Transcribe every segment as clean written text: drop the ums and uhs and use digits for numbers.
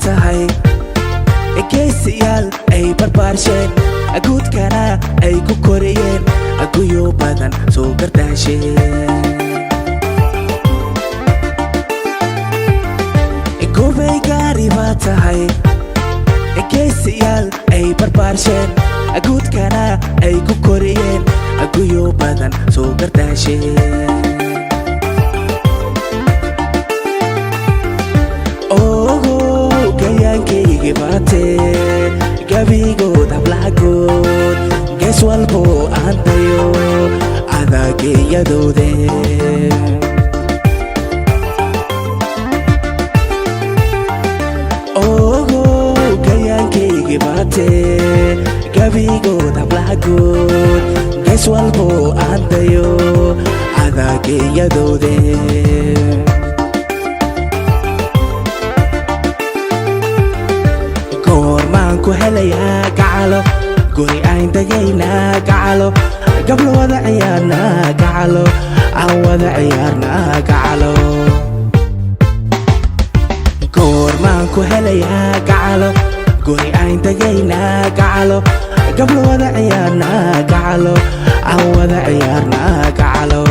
tahay geesiyaal ay barbaarsheen aguudkana ay ku koriyeen aguyo badan soo gardaasheen goobay gaari baa tahay geesiyaal ay barbaarsheen aguudkana ay ku koriyeen aguyo badan soo gardaasheen gabigood hablahagood gees walbo aan dayo adageeyadoode ogo gayaankaygi baate gabigood hablahagood gees walbo aan dayo adageeyadoode ku helaya gacalo guri aan dagayna gacalo gablo wada ciyaarna gacalo aan wada ciyaarna gacalo goormaan ku helaya gacalo guri aan dagayna gacalo gablo wada ciyaarna gacalo aan wada ciyaarna gacalo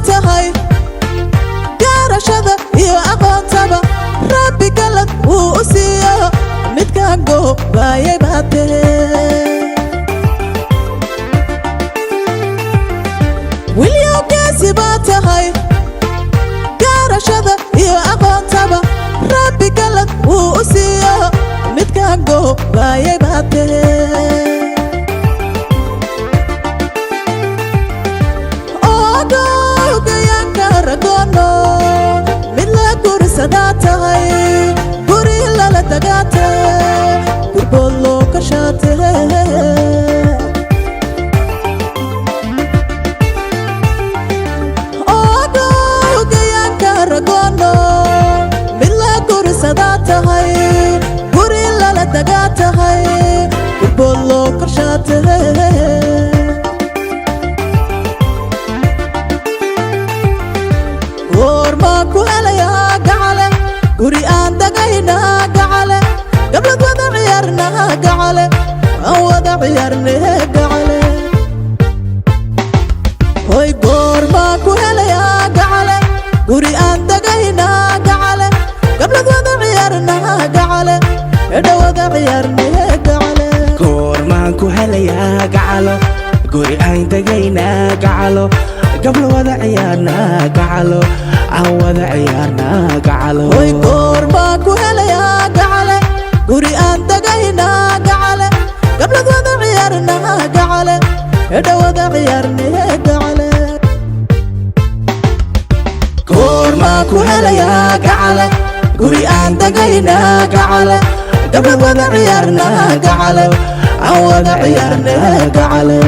tahay gaarashada iyo aqoontaba rabbi galad wuu u siiyo midkaan goobayay baatee wilyow geesi baa tahay gaarashada iyo aqoontaba rabbi galad wuu u siiyo midkaan goobayay baatee tahay guri lala dagaate gurbolo ka shaate ogo gayanka ragono mila guri sada tahay guri lala dagaatahay gurbolo ka shaate warma ku helaya guri aan dagayna gacale gablad wada ciyaarna gacale aan wada ciyaarna gacale hoy goorma ku helaya gacale guri aan dagayna gacale gablad wada ciyaarna gacale edha wada ciyaarna gacale goorma ku helaya gacalo guri aan dagayna gacalo gablo wada ciyaarna gacalo aan wada ciyaarna gacalo hoy goorma ku helaya gacale guri aan dagayna gacale gablad wada ciyaarna gacale edha wada ciyaarna gacale goorma ku helaya gacale guri aan dagayna gacale gablad wada ciyaarna gacale aan wada ciyaarna gacale